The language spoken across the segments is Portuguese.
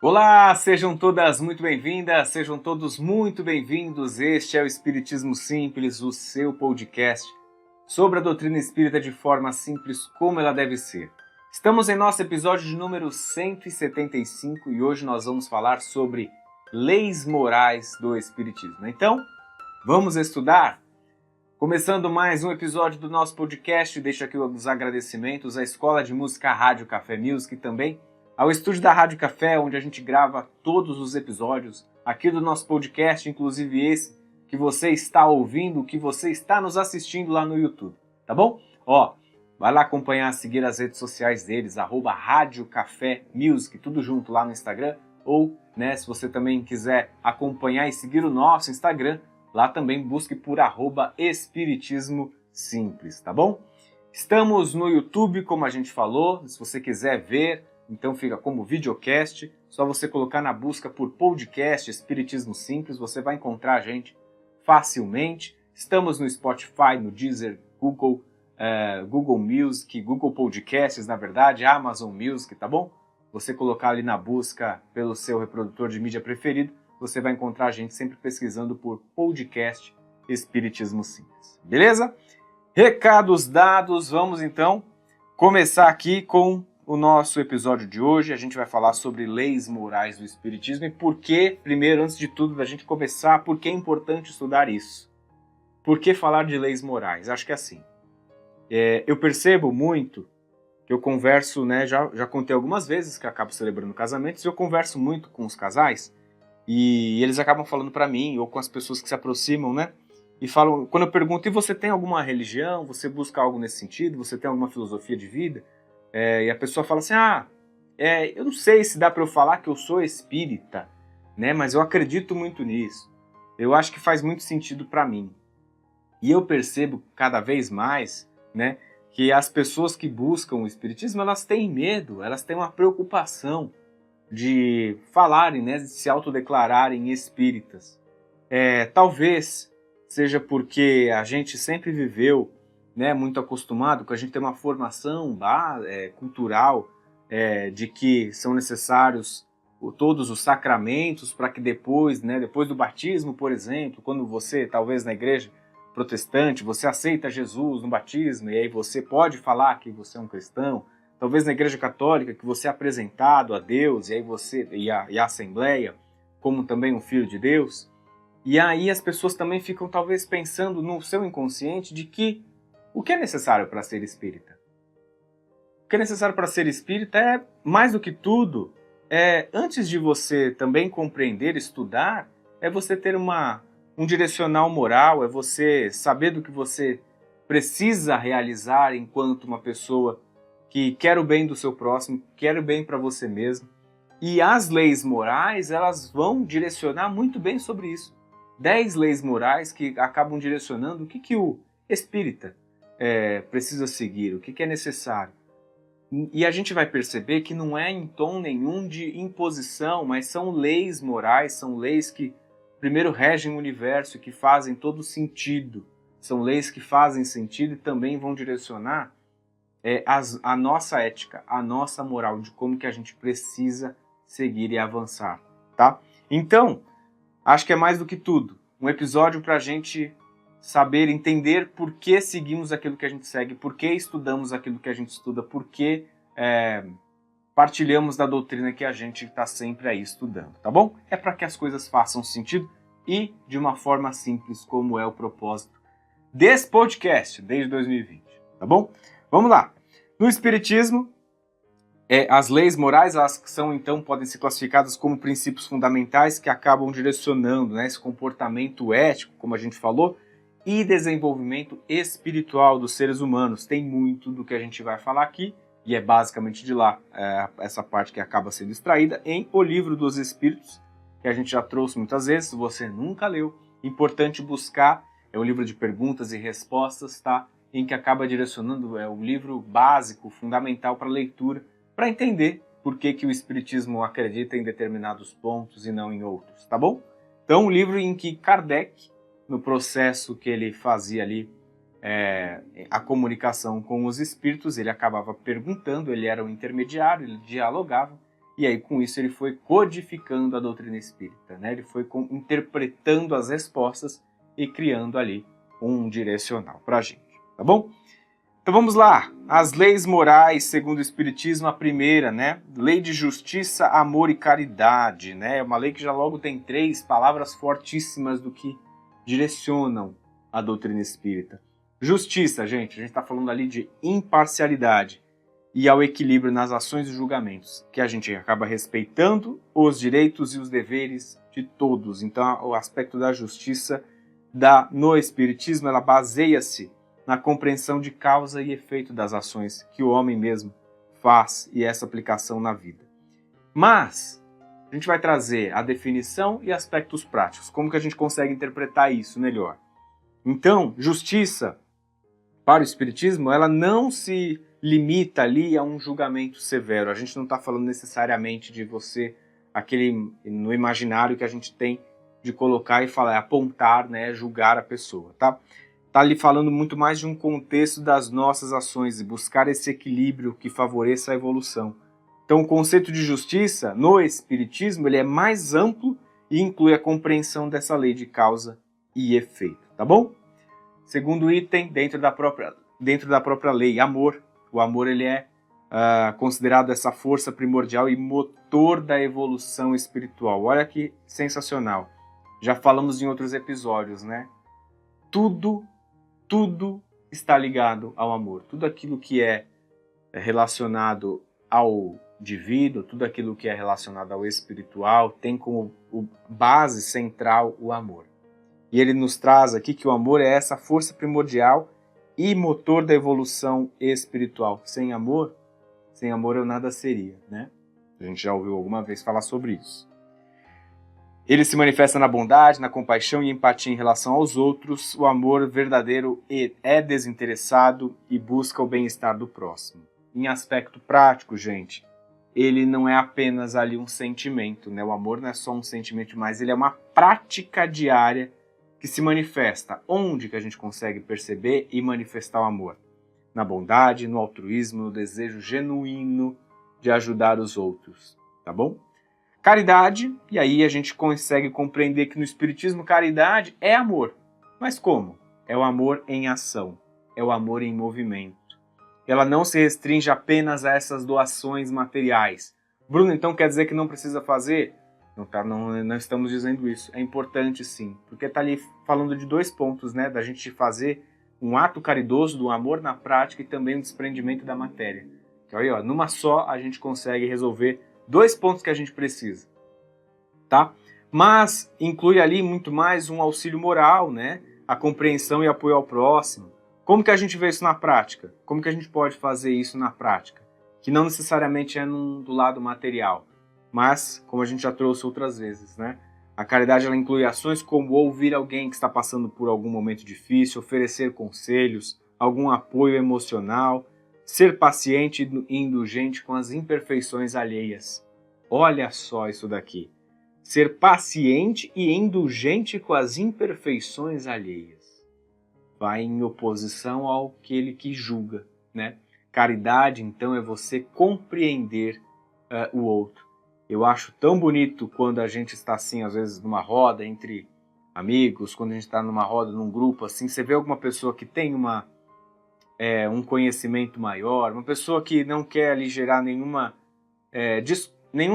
Olá, sejam todas muito bem-vindas, sejam todos muito bem-vindos. Este é o Espiritismo Simples, o seu podcast sobre a doutrina espírita de forma simples como ela deve ser. Estamos em nosso episódio de número 175 e hoje nós vamos falar sobre leis morais do Espiritismo. Então, vamos estudar? Começando mais um episódio do nosso podcast, deixo aqui os agradecimentos à Escola de Música Rádio Café Music e também ao estúdio da Rádio Café, onde a gente grava todos os episódios aqui do nosso podcast, inclusive esse que você está ouvindo, que você está nos assistindo lá no YouTube, tá bom? Vai lá acompanhar, seguir as redes sociais deles, @Rádio Café Music, tudo junto lá no Instagram, ou, se você também quiser acompanhar e seguir o nosso Instagram, lá também busque por @Espiritismo Simples, tá bom? Estamos no YouTube, como a gente falou, se você quiser ver, então fica como videocast, só você colocar na busca por podcast Espiritismo Simples, você vai encontrar a gente facilmente. Estamos no Spotify, no Deezer, Google Music, Google Podcasts, na verdade, Amazon Music, tá bom? Você colocar ali na busca pelo seu reprodutor de mídia preferido, você vai encontrar a gente sempre pesquisando por podcast Espiritismo Simples. Beleza? Recados dados, vamos então começar aqui com o nosso episódio de hoje. A gente vai falar sobre leis morais do Espiritismo e por que, primeiro, antes de tudo, da gente começar, por que é importante estudar isso? Por que falar de leis morais? Acho que é assim, eu percebo muito que eu converso, já contei algumas vezes que eu acabo celebrando casamentos e eu converso muito com os casais e eles acabam falando para mim ou com as pessoas que se aproximam, e falam, quando eu pergunto, e você tem alguma religião? Você busca algo nesse sentido? Você tem alguma filosofia de vida? E a pessoa fala assim, eu não sei se dá para eu falar que eu sou espírita, mas eu acredito muito nisso. Eu acho que faz muito sentido para mim. E eu percebo cada vez mais, que as pessoas que buscam o espiritismo, elas têm medo, elas têm uma preocupação de falarem, de se autodeclararem espíritas. Talvez seja porque a gente sempre viveu muito acostumado, que a gente tem uma formação cultural de que são necessários todos os sacramentos para que depois do batismo, por exemplo, quando você, talvez na igreja protestante, você aceita Jesus no batismo e aí você pode falar que você é um cristão, talvez na igreja católica que você é apresentado a Deus e aí você e a Assembleia como também um filho de Deus, e aí as pessoas também ficam talvez pensando no seu inconsciente de que o que é necessário para ser espírita? O que é necessário para ser espírita é, mais do que tudo, antes de você também compreender, estudar, é você ter um direcional moral, é você saber do que você precisa realizar enquanto uma pessoa que quer o bem do seu próximo, quer o bem para você mesmo. E as leis morais, elas vão direcionar muito bem sobre isso. 10 leis morais que acabam direcionando o que o espírita precisa seguir, o que é necessário. E a gente vai perceber que não é em tom nenhum de imposição, mas são leis morais, são leis que primeiro regem o universo, que fazem todo sentido. São leis que fazem sentido e também vão direcionar a nossa ética, a nossa moral, de como que a gente precisa seguir e avançar, tá? Então, acho que é mais do que tudo um episódio para a gente saber, entender por que seguimos aquilo que a gente segue, por que estudamos aquilo que a gente estuda, por que partilhamos da doutrina que a gente está sempre aí estudando, tá bom? É para que as coisas façam sentido e de uma forma simples, como é o propósito desse podcast desde 2020, tá bom? Vamos lá. No Espiritismo, as leis morais, elas então podem ser classificadas como princípios fundamentais que acabam direcionando esse comportamento ético, como a gente falou, e desenvolvimento espiritual dos seres humanos. Tem muito do que a gente vai falar aqui, e é basicamente de lá essa parte que acaba sendo extraída em O Livro dos Espíritos, que a gente já trouxe muitas vezes. Se você nunca leu, importante buscar, é um livro de perguntas e respostas, tá? Em que acaba direcionando, um livro básico, fundamental para a leitura, para entender por que o Espiritismo acredita em determinados pontos e não em outros, tá bom? Então, um livro em que Kardec, no processo que ele fazia ali, a comunicação com os espíritos, ele acabava perguntando, ele era o intermediário, ele dialogava, e aí com isso ele foi codificando a doutrina espírita, né? Ele foi interpretando as respostas e criando ali um direcional para a gente, tá bom? Então vamos lá, as leis morais segundo o Espiritismo, a primeira, né? Lei de justiça, amor e caridade, né? É uma lei que já logo tem 3 palavras fortíssimas do que direcionam a doutrina espírita. Justiça, gente, a gente está falando ali de imparcialidade e ao equilíbrio nas ações e julgamentos, que a gente acaba respeitando os direitos e os deveres de todos. Então o aspecto da justiça no Espiritismo, ela baseia-se na compreensão de causa e efeito das ações que o homem mesmo faz e essa aplicação na vida. Mas a gente vai trazer a definição e aspectos práticos. Como que a gente consegue interpretar isso melhor? Então, justiça, para o Espiritismo, ela não se limita ali a um julgamento severo. A gente não está falando necessariamente de você, no imaginário que a gente tem de colocar e falar, apontar, né, julgar a pessoa, tá? Está ali falando muito mais de um contexto das nossas ações e buscar esse equilíbrio que favoreça a evolução. Então o conceito de justiça no Espiritismo ele é mais amplo e inclui a compreensão dessa lei de causa e efeito, tá bom? Segundo item, dentro da própria lei, amor. O amor ele é considerado essa força primordial e motor da evolução espiritual. Olha que sensacional. Já falamos em outros episódios, né? Tudo está ligado ao amor. Tudo aquilo que é relacionado ao divino, tudo aquilo que é relacionado ao espiritual, tem como base central o amor. E ele nos traz aqui que o amor é essa força primordial e motor da evolução espiritual. Sem amor eu nada seria, né? A gente já ouviu alguma vez falar sobre isso. Ele se manifesta na bondade, na compaixão e empatia em relação aos outros. O amor verdadeiro é desinteressado e busca o bem-estar do próximo. Em aspecto prático, gente, ele não é apenas ali um sentimento, né? O amor não é só um sentimento, mas ele é uma prática diária que se manifesta. Onde que a gente consegue perceber e manifestar o amor? Na bondade, no altruísmo, no desejo genuíno de ajudar os outros, tá bom? Caridade, e aí a gente consegue compreender que no Espiritismo caridade é amor. Mas como? É o amor em ação, é o amor em movimento. Ela não se restringe apenas a essas doações materiais. Bruno, então quer dizer que não precisa fazer? Não estamos dizendo isso. É importante sim, porque está ali falando de 2 pontos, né? Da gente fazer um ato caridoso do amor na prática e também um desprendimento da matéria. Então aí, numa só a gente consegue resolver 2 pontos que a gente precisa, tá? Mas inclui ali muito mais um auxílio moral, né? A compreensão e apoio ao próximo. Como que a gente vê isso na prática? Como que a gente pode fazer isso na prática? Que não necessariamente é do lado material, mas, como a gente já trouxe outras vezes, né? A caridade ela inclui ações como ouvir alguém que está passando por algum momento difícil, oferecer conselhos, algum apoio emocional, ser paciente e indulgente com as imperfeições alheias. Olha só isso daqui. Ser paciente e indulgente com as imperfeições alheias. Vai em oposição àquele que julga, né? Caridade, então, é você compreender o outro. Eu acho tão bonito quando a gente está assim, às vezes, numa roda entre amigos, quando a gente está numa roda, num grupo, assim, você vê alguma pessoa que tem um conhecimento maior, uma pessoa que não quer ali gerar nenhum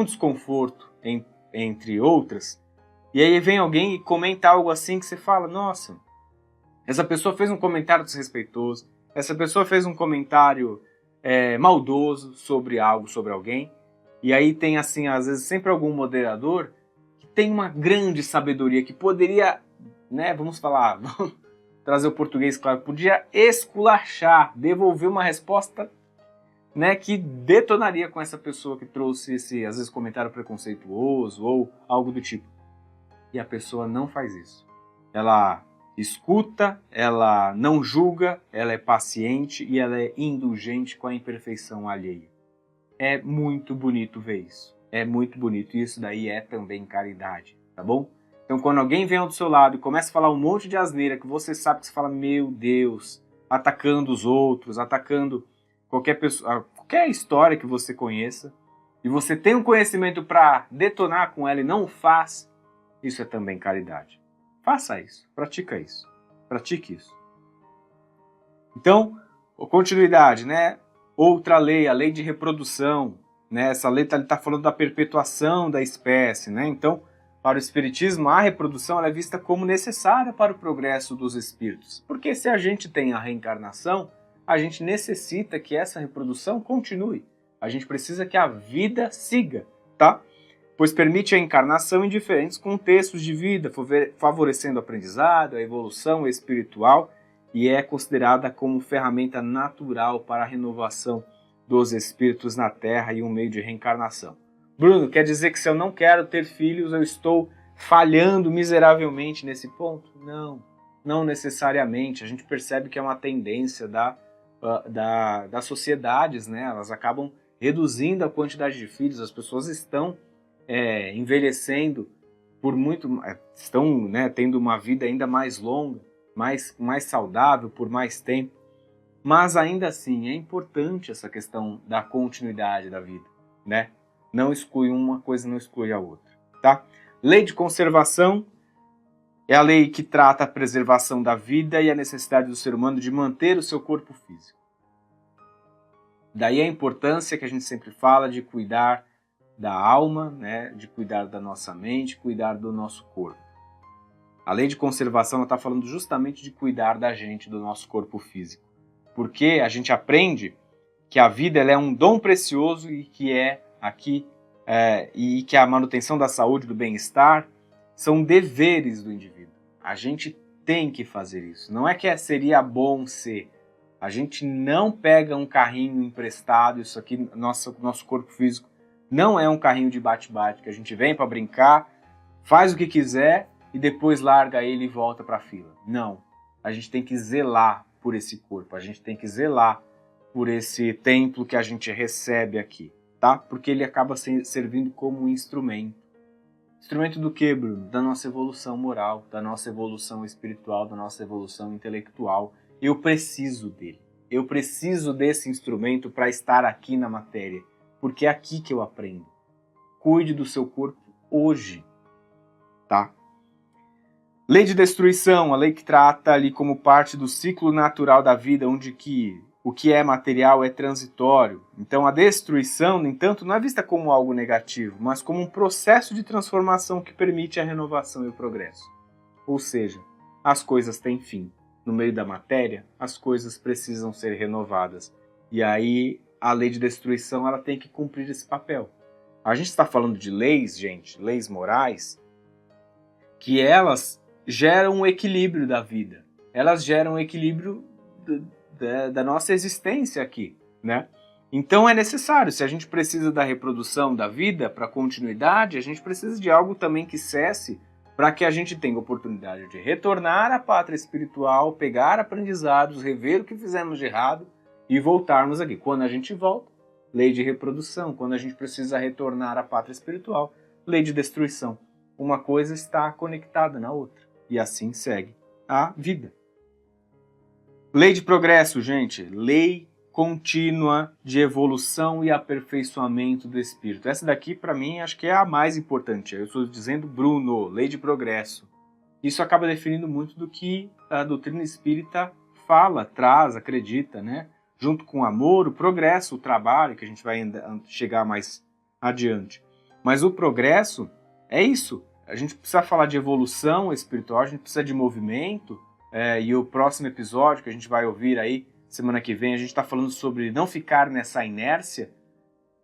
desconforto entre outras, e aí vem alguém e comenta algo assim que você fala, nossa, essa pessoa fez um comentário desrespeitoso, essa pessoa fez um comentário maldoso sobre algo, sobre alguém, e aí tem assim, às vezes, sempre algum moderador que tem uma grande sabedoria, que poderia, né, vamos trazer o português claro, podia esculachar, devolver uma resposta, né, que detonaria com essa pessoa que trouxe esse, às vezes, comentário preconceituoso ou algo do tipo. E a pessoa não faz isso. Ela escuta, ela não julga, ela é paciente e ela é indulgente com a imperfeição alheia. É muito bonito ver isso. É muito bonito. E isso daí é também caridade, tá bom? Então, quando alguém vem ao seu lado e começa a falar um monte de asneira que você sabe que você fala, meu Deus, atacando os outros, atacando qualquer pessoa, qualquer história que você conheça, e você tem um conhecimento para detonar com ela e não o faz, isso é também caridade. Faça isso, pratique isso. Então, continuidade, né? Outra lei, a lei de reprodução, né? Essa lei está falando da perpetuação da espécie, né? Então, para o Espiritismo, a reprodução ela é vista como necessária para o progresso dos espíritos. Porque se a gente tem a reencarnação, a gente necessita que essa reprodução continue. A gente precisa que a vida siga, tá? Pois permite a encarnação em diferentes contextos de vida, favorecendo o aprendizado, a evolução espiritual, e é considerada como ferramenta natural para a renovação dos espíritos na Terra e um meio de reencarnação. Bruno, quer dizer que se eu não quero ter filhos, eu estou falhando miseravelmente nesse ponto? Não, não necessariamente. A gente percebe que é uma tendência das sociedades, né? Elas acabam reduzindo a quantidade de filhos, as pessoas estão envelhecendo estão, né, tendo uma vida ainda mais longa, mais saudável, por mais tempo. Mas ainda assim é importante essa questão da continuidade da vida, né? Não exclui uma coisa, não exclui a outra, tá? Lei de conservação é a lei que trata a preservação da vida e a necessidade do ser humano de manter o seu corpo físico. Daí a importância que a gente sempre fala de cuidar da alma, né? De cuidar da nossa mente, cuidar do nosso corpo. A lei de conservação está falando justamente de cuidar da gente, do nosso corpo físico. Porque a gente aprende que a vida ela é um dom precioso e que e que a manutenção da saúde, do bem-estar, são deveres do indivíduo. A gente tem que fazer isso. Não é que seria bom ser. A gente não pega um carrinho emprestado, isso aqui, nosso corpo físico não é um carrinho de bate-bate, que a gente vem para brincar, faz o que quiser e depois larga ele e volta para a fila. Não. A gente tem que zelar por esse corpo, a gente tem que zelar por esse templo que a gente recebe aqui, tá? Porque ele acaba servindo como um instrumento. Instrumento do quê, Bruno? Da nossa evolução moral, da nossa evolução espiritual, da nossa evolução intelectual. Eu preciso dele. Eu preciso desse instrumento para estar aqui na matéria, porque é aqui que eu aprendo. Cuide do seu corpo hoje, tá? Lei de destruição, a lei que trata ali como parte do ciclo natural da vida, onde o que é material é transitório. Então a destruição, no entanto, não é vista como algo negativo, mas como um processo de transformação que permite a renovação e o progresso. Ou seja, as coisas têm fim. No meio da matéria, as coisas precisam ser renovadas. E aí a lei de destruição ela tem que cumprir esse papel. A gente está falando de leis, gente, leis morais, que elas geram um equilíbrio da vida. Elas geram um equilíbrio da nossa existência aqui, né? Então é necessário, se a gente precisa da reprodução da vida para continuidade, a gente precisa de algo também que cesse para que a gente tenha oportunidade de retornar à pátria espiritual, pegar aprendizados, rever o que fizemos de errado e voltarmos aqui. Quando a gente volta, lei de reprodução. Quando a gente precisa retornar à pátria espiritual, lei de destruição. Uma coisa está conectada na outra. E assim segue a vida. Lei de progresso, gente. Lei contínua de evolução e aperfeiçoamento do espírito. Essa daqui, para mim, acho que é a mais importante. Eu estou dizendo Bruno, lei de progresso. Isso acaba definindo muito do que a doutrina espírita fala, traz, acredita, né? Junto com o amor, o progresso, o trabalho, que a gente vai chegar mais adiante. Mas o progresso é isso. A gente precisa falar de evolução espiritual, a gente precisa de movimento, e o próximo episódio que a gente vai ouvir aí, semana que vem, a gente está falando sobre não ficar nessa inércia,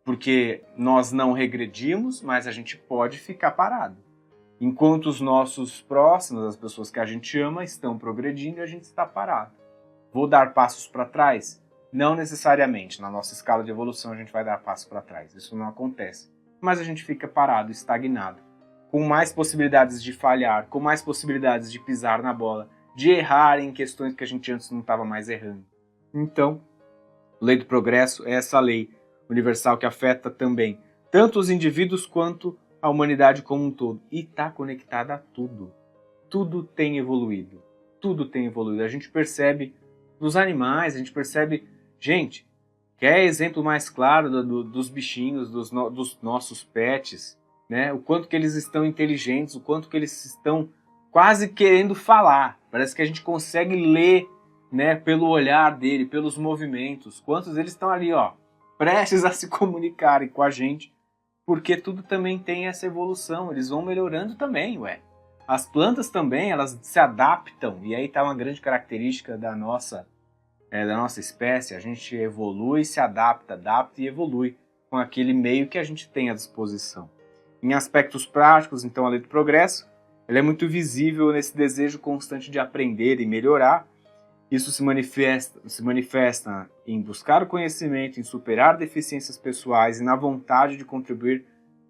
porque nós não regredimos, mas a gente pode ficar parado. Enquanto os nossos próximos, as pessoas que a gente ama, estão progredindo e a gente está parado. Vou dar passos para trás? Não necessariamente. Na nossa escala de evolução a gente vai dar passos para trás. Isso não acontece. Mas a gente fica parado, estagnado, com mais possibilidades de falhar, com mais possibilidades de pisar na bola, de errar em questões que a gente antes não estava mais errando. Então, lei do progresso é essa lei universal que afeta também tanto os indivíduos quanto a humanidade como um todo. E está conectada a tudo. Tudo tem evoluído. Tudo tem evoluído. A gente percebe nos animais, a gente percebe... Gente, Quer exemplo mais claro dos bichinhos, dos nossos pets, né? O quanto que eles estão inteligentes, o quanto que eles estão quase querendo falar. Parece que a gente consegue ler, né, pelo olhar dele, pelos movimentos. Quantos eles estão ali, ó, prestes a se comunicarem com a gente, porque tudo também tem essa evolução, eles vão melhorando também, ué. As plantas também, elas se adaptam, e aí está uma grande característica da nossa espécie, a gente evolui, se adapta e evolui com aquele meio que a gente tem à disposição. Em aspectos práticos, então, a lei do progresso, ela é muito visível nesse desejo constante de aprender e melhorar. Isso se manifesta em buscar o conhecimento, em superar deficiências pessoais e na vontade de contribuir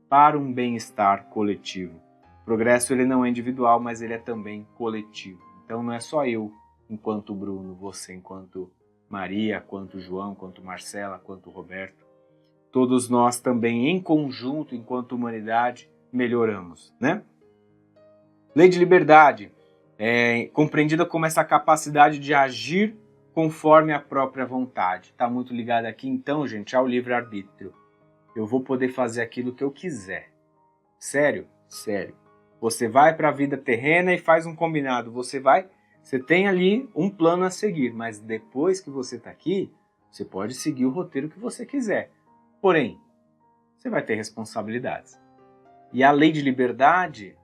para um bem-estar coletivo. O progresso ele não é individual, mas ele é também coletivo. Então não é só eu, enquanto Bruno, você enquanto Maria, quanto João, quanto Marcela, quanto Roberto. Todos nós também em conjunto, enquanto humanidade, melhoramos, né? Lei de liberdade é compreendida como essa capacidade de agir conforme a própria vontade. Está muito ligado aqui, então, gente, ao livre-arbítrio. Eu vou poder fazer aquilo que eu quiser. Sério? Sério. Você vai para a vida terrena e faz um combinado. Você tem ali um plano a seguir, mas depois que você está aqui, você pode seguir o roteiro que você quiser. Porém, você vai ter responsabilidades. E a lei de liberdade,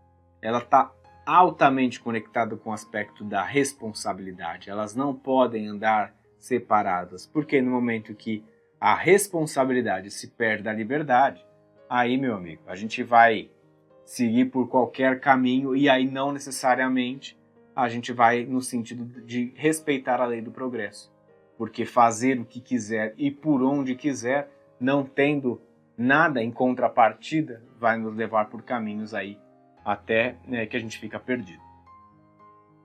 ela está altamente conectada com o aspecto da responsabilidade. Elas não podem andar separadas, porque no momento que a responsabilidade se perde da liberdade, aí, meu amigo, a gente vai seguir por qualquer caminho e aí não necessariamente a gente vai no sentido de respeitar a lei do progresso. Porque fazer o que quiser e por onde quiser, não tendo nada em contrapartida, vai nos levar por caminhos aí até que a gente fica perdido.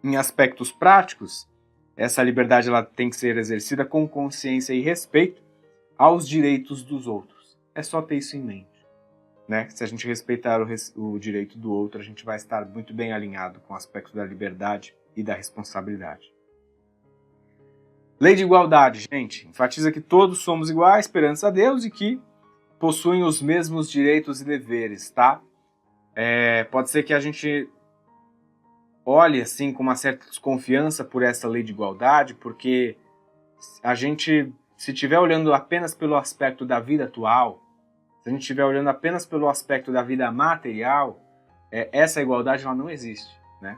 Em aspectos práticos, essa liberdade ela tem que ser exercida com consciência e respeito aos direitos dos outros. É só ter isso em mente, né? Se a gente respeitar o direito do outro, a gente vai estar muito bem alinhado com o aspecto da liberdade e da responsabilidade. Lei de igualdade, gente, enfatiza que todos somos iguais perante a Deus e que possuem os mesmos direitos e deveres, tá? Pode ser que a gente olhe assim com uma certa desconfiança por essa lei de igualdade, porque a gente, se estiver olhando apenas pelo aspecto da vida atual, se a gente estiver olhando apenas pelo aspecto da vida material, essa igualdade ela não existe, né?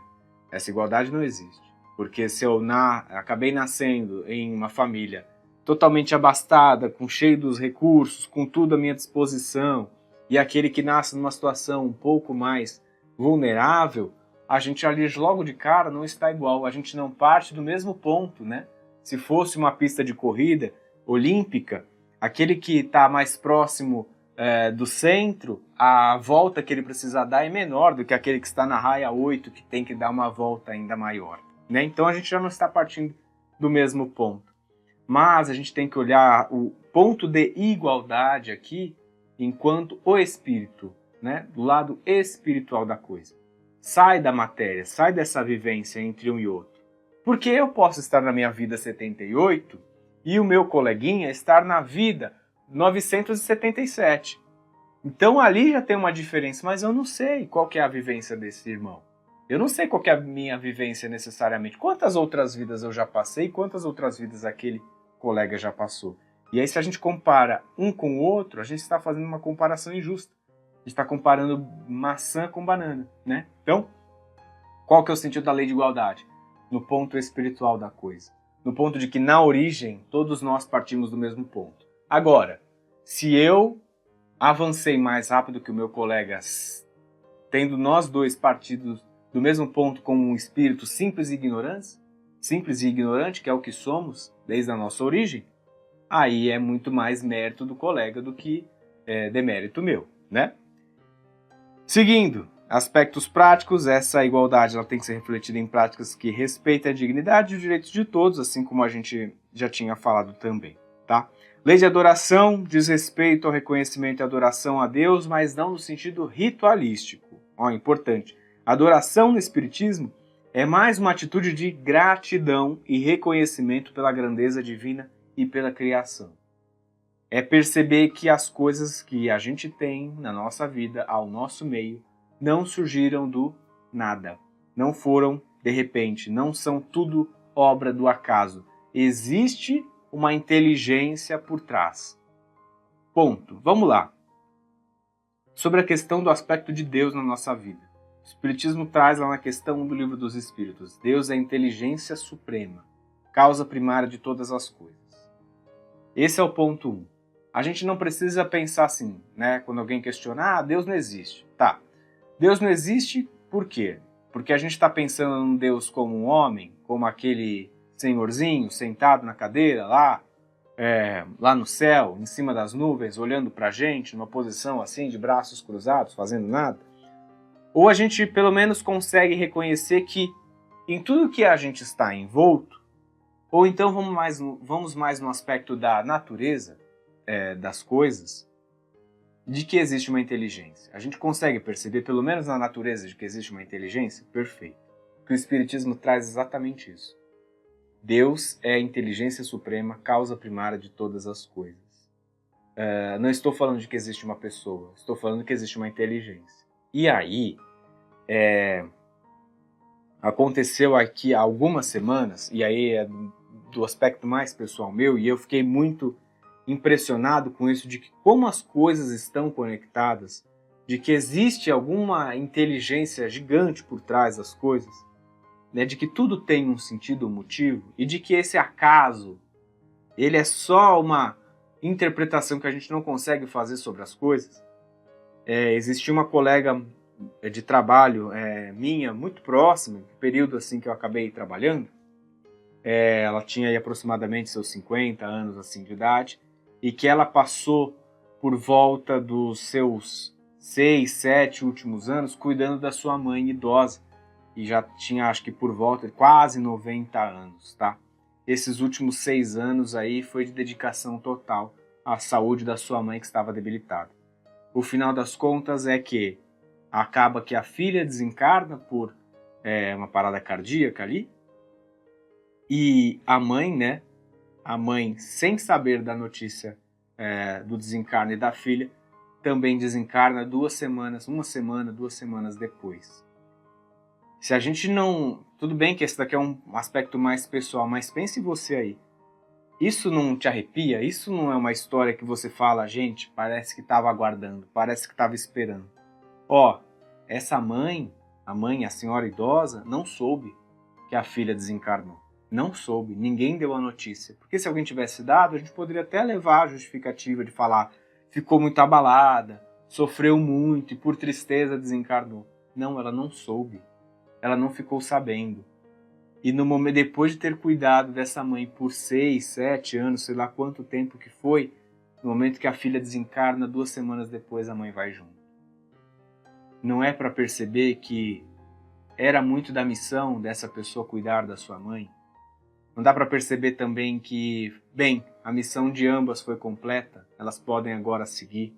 Essa igualdade não existe. Porque se eu acabei nascendo em uma família totalmente abastada, cheio dos recursos, com tudo à minha disposição, e aquele que nasce numa situação um pouco mais vulnerável, a gente ali logo de cara não está igual, a gente não parte do mesmo ponto, né? Se fosse uma pista de corrida olímpica, aquele que está mais próximo do centro, a volta que ele precisa dar é menor do que aquele que está na raia 8, que tem que dar uma volta ainda maior, né? Então a gente já não está partindo do mesmo ponto. Mas a gente tem que olhar o ponto de igualdade aqui enquanto o espírito, né? Do lado espiritual da coisa. Sai da matéria, sai dessa vivência entre um e outro. Porque eu posso estar na minha vida 78 e o meu coleguinha estar na vida 977. Então ali já tem uma diferença, mas eu não sei qual que é a vivência desse irmão. Eu não sei qual que é a minha vivência necessariamente. Quantas outras vidas eu já passei, quantas outras vidas aquele colega já passou. E aí se a gente compara um com o outro, a gente está fazendo uma comparação injusta. A gente está comparando maçã com banana, né? Então, qual que é o sentido da lei de igualdade? No ponto espiritual da coisa. No ponto de que na origem, todos nós partimos do mesmo ponto. Agora, se eu avancei mais rápido que o meu colega, tendo nós dois partidos do mesmo ponto com um espírito simples e ignorante, que é o que somos desde a nossa origem, aí é muito mais mérito do colega do que demérito meu, né? Seguindo, aspectos práticos, essa igualdade ela tem que ser refletida em práticas que respeitem a dignidade e os direitos de todos, assim como a gente já tinha falado também, tá? Lei de adoração diz respeito ao reconhecimento e adoração a Deus, mas não no sentido ritualístico. Ó, importante. Adoração no Espiritismo é mais uma atitude de gratidão e reconhecimento pela grandeza divina e pela criação. É perceber que as coisas que a gente tem na nossa vida, ao nosso meio, não surgiram do nada. Não foram de repente, não são tudo obra do acaso. Existe uma inteligência por trás. Ponto. Vamos lá. Sobre a questão do aspecto de Deus na nossa vida. O Espiritismo traz lá na questão do Livro dos Espíritos. Deus é a inteligência suprema, causa primária de todas as coisas. Esse é o ponto 1. A gente não precisa pensar assim, né? Quando alguém questiona, Deus não existe. Tá, Deus não existe por quê? Porque a gente está pensando num Deus como um homem, como aquele senhorzinho sentado na cadeira lá no céu, em cima das nuvens, olhando para a gente, numa posição assim, de braços cruzados, fazendo nada. Ou a gente pelo menos consegue reconhecer que em tudo que a gente está envolto, ou então vamos mais no aspecto da natureza, das coisas, de que existe uma inteligência. A gente consegue perceber, pelo menos na natureza, de que existe uma inteligência? Perfeito. Porque o Espiritismo traz exatamente isso. Deus é a inteligência suprema, causa primária de todas as coisas. Não estou falando de que existe uma pessoa, estou falando que existe uma inteligência. E aí, aconteceu aqui há algumas semanas, e aí é do aspecto mais pessoal meu, e eu fiquei muito impressionado com isso, de que como as coisas estão conectadas, de que existe alguma inteligência gigante por trás das coisas, né, de que tudo tem um sentido, um motivo, e de que esse acaso, ele é só uma interpretação que a gente não consegue fazer sobre as coisas. Existia uma colega de trabalho minha, muito próxima, no período assim que eu acabei trabalhando, ela tinha aí aproximadamente seus 50 anos assim, de idade, e que ela passou por volta dos seus 6, 7 últimos anos cuidando da sua mãe idosa, e já tinha, acho que por volta de quase 90 anos, tá? Esses últimos 6 anos aí foi de dedicação total à saúde da sua mãe que estava debilitada. O final das contas é que acaba que a filha desencarna por uma parada cardíaca ali, e a mãe, né? A mãe, sem saber da notícia do desencarne da filha, também desencarna 2 semanas, 2 semanas depois. Se a gente não... Tudo bem que esse daqui é um aspecto mais pessoal, mas pense você aí. Isso não te arrepia? Isso não é uma história que você fala, gente, parece que estava aguardando, parece que estava esperando. Essa mãe, a senhora idosa, não soube que a filha desencarnou. Não soube, ninguém deu a notícia. Porque se alguém tivesse dado, a gente poderia até levar a justificativa de falar, ficou muito abalada, sofreu muito e por tristeza desencarnou. Não, ela não soube. Ela não ficou sabendo. E no momento, depois de ter cuidado dessa mãe por 6, 7 anos, sei lá quanto tempo que foi, no momento que a filha desencarna, 2 semanas depois a mãe vai junto. Não é para perceber que era muito da missão dessa pessoa cuidar da sua mãe? Não dá para perceber também que, bem, a missão de ambas foi completa, elas podem agora seguir?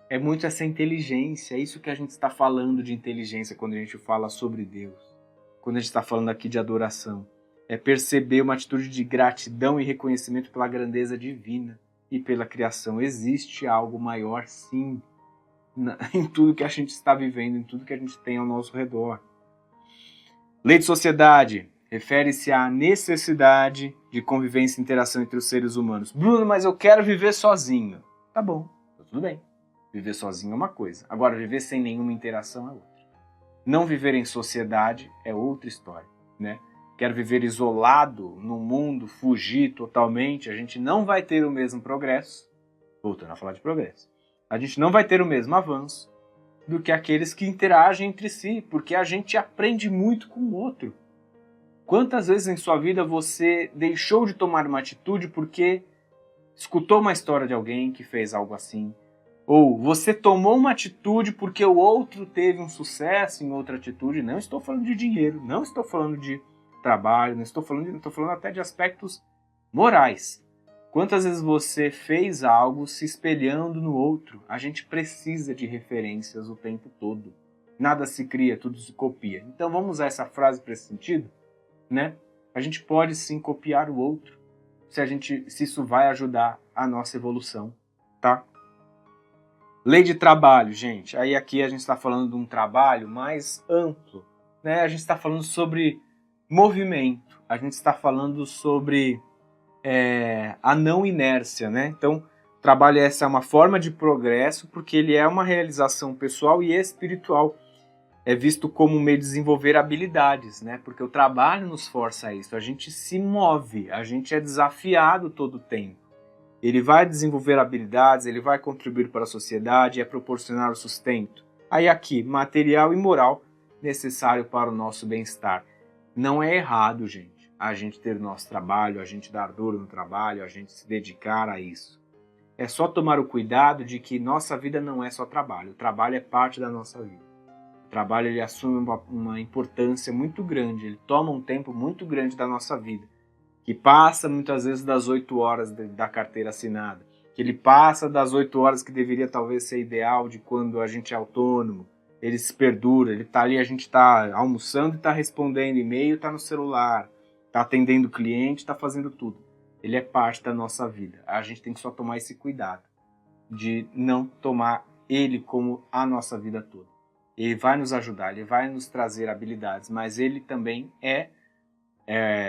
É muito essa inteligência, é isso que a gente está falando de inteligência quando a gente fala sobre Deus. Quando a gente está falando aqui de adoração. É perceber uma atitude de gratidão e reconhecimento pela grandeza divina e pela criação. Existe algo maior, sim, em tudo que a gente está vivendo, em tudo que a gente tem ao nosso redor. Lei de sociedade refere-se à necessidade de convivência e interação entre os seres humanos. Bruno, mas eu quero viver sozinho. Tá bom, tudo bem. Viver sozinho é uma coisa. Agora, viver sem nenhuma interação é outra. Não viver em sociedade é outra história, né? Quero viver isolado no mundo, fugir totalmente, a gente não vai ter o mesmo progresso. Voltando a falar de progresso. A gente não vai ter o mesmo avanço do que aqueles que interagem entre si, porque a gente aprende muito com o outro. Quantas vezes em sua vida você deixou de tomar uma atitude porque escutou uma história de alguém que fez algo assim? Ou você tomou uma atitude porque o outro teve um sucesso em outra atitude? Não estou falando de dinheiro, não estou falando de trabalho, não estou falando até de aspectos morais. Quantas vezes você fez algo se espelhando no outro? A gente precisa de referências o tempo todo. Nada se cria, tudo se copia. Então vamos usar essa frase para esse sentido, né? A gente pode sim copiar o outro. se isso vai ajudar a nossa evolução, tá? Lei de trabalho, gente. Aí aqui a gente está falando de um trabalho mais amplo, né? A gente está falando sobre movimento, a gente está falando sobre a não inércia, né? Então, trabalho essa é uma forma de progresso porque ele é uma realização pessoal e espiritual. É visto como um meio de desenvolver habilidades, né? Porque o trabalho nos força a isso. A gente se move, a gente é desafiado todo o tempo. Ele vai desenvolver habilidades, ele vai contribuir para a sociedade e proporcionar o sustento. Aí aqui, material e moral necessário para o nosso bem-estar. Não é errado, gente, a gente ter o nosso trabalho, a gente dar duro no trabalho, a gente se dedicar a isso. É só tomar o cuidado de que nossa vida não é só trabalho. O trabalho é parte da nossa vida. O trabalho ele assume uma importância muito grande, ele toma um tempo muito grande da nossa vida. Que passa muitas vezes das 8 horas da carteira assinada, que ele passa das 8 horas que deveria talvez ser ideal de quando a gente é autônomo, ele se perdura, ele está ali, a gente está almoçando e está respondendo e-mail, está no celular, está atendendo o cliente, está fazendo tudo. Ele é parte da nossa vida, a gente tem que só tomar esse cuidado de não tomar ele como a nossa vida toda. Ele vai nos ajudar, ele vai nos trazer habilidades, mas ele também é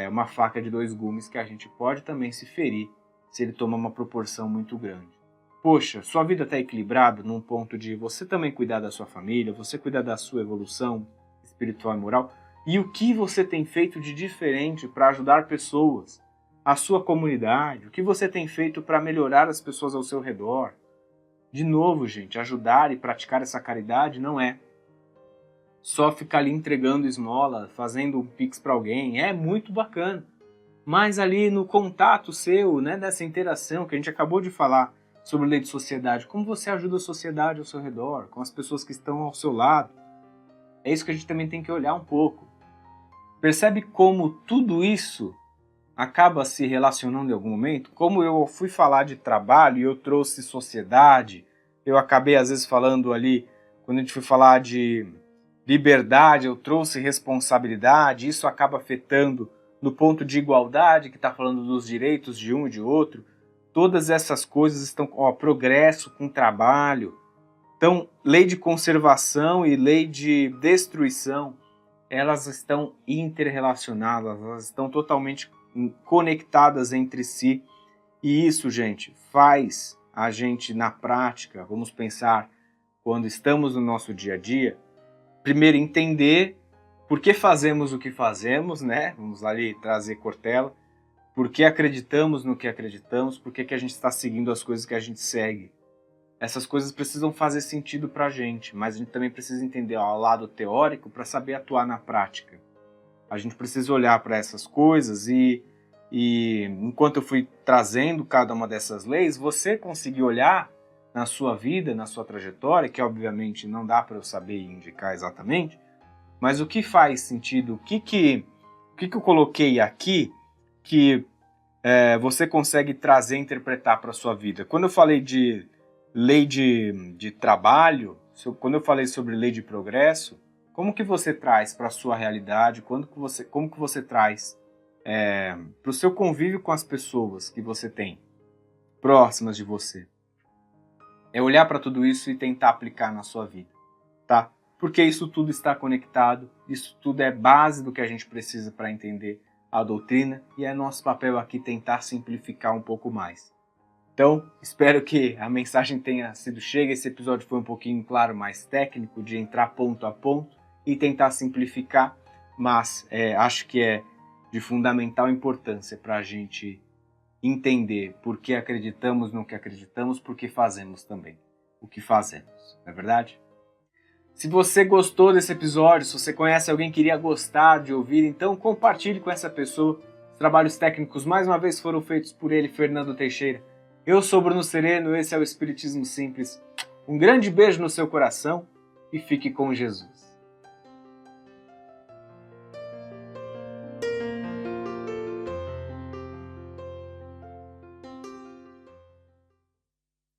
uma faca de dois gumes que a gente pode também se ferir se ele tomar uma proporção muito grande. Poxa, sua vida está equilibrada num ponto de você também cuidar da sua família, você cuidar da sua evolução espiritual e moral, e o que você tem feito de diferente para ajudar pessoas, a sua comunidade, o que você tem feito para melhorar as pessoas ao seu redor. De novo, gente, ajudar e praticar essa caridade não é só ficar ali entregando esmola, fazendo um pix para alguém, é muito bacana. Mas ali no contato seu, né, dessa interação que a gente acabou de falar sobre lei de sociedade, como você ajuda a sociedade ao seu redor, com as pessoas que estão ao seu lado, é isso que a gente também tem que olhar um pouco. Percebe como tudo isso acaba se relacionando em algum momento? Como eu fui falar de trabalho e eu trouxe sociedade, eu acabei às vezes falando ali, quando a gente foi falar de liberdade, eu trouxe responsabilidade, isso acaba afetando no ponto de igualdade, que está falando dos direitos de um e de outro. Todas essas coisas estão, progresso com trabalho. Então, lei de conservação e lei de destruição, elas estão interrelacionadas, elas estão totalmente conectadas entre si. E isso, gente, faz a gente, na prática, vamos pensar, quando estamos no nosso dia a dia, primeiro, entender por que fazemos o que fazemos, né? Vamos lá ali trazer Cortella. Por que acreditamos no que acreditamos, por que a gente está seguindo as coisas que a gente segue. Essas coisas precisam fazer sentido para a gente, mas a gente também precisa entender o lado teórico para saber atuar na prática. A gente precisa olhar para essas coisas e enquanto eu fui trazendo cada uma dessas leis, você conseguir olhar na sua vida, na sua trajetória, que obviamente não dá para eu saber e indicar exatamente, mas o que faz sentido, o que eu coloquei aqui que você consegue trazer e interpretar para a sua vida. Quando eu falei de lei de trabalho, quando eu falei sobre lei de progresso, como que você traz para a sua realidade, como que você traz para o seu convívio com as pessoas que você tem próximas de você. É olhar para tudo isso e tentar aplicar na sua vida, tá? Porque isso tudo está conectado, isso tudo é base do que a gente precisa para entender a doutrina e é nosso papel aqui tentar simplificar um pouco mais. Então, espero que a mensagem tenha sido chega. Esse episódio foi um pouquinho, claro, mais técnico, de entrar ponto a ponto e tentar simplificar, mas acho que é de fundamental importância para a gente entender por que acreditamos no que acreditamos, por que fazemos também o que fazemos, não é verdade? Se você gostou desse episódio, se você conhece alguém que iria gostar de ouvir, então compartilhe com essa pessoa. Os trabalhos técnicos, mais uma vez, foram feitos por ele, Fernando Teixeira. Eu sou Bruno Sereno, esse é o Espiritismo Simples. Um grande beijo no seu coração e fique com Jesus.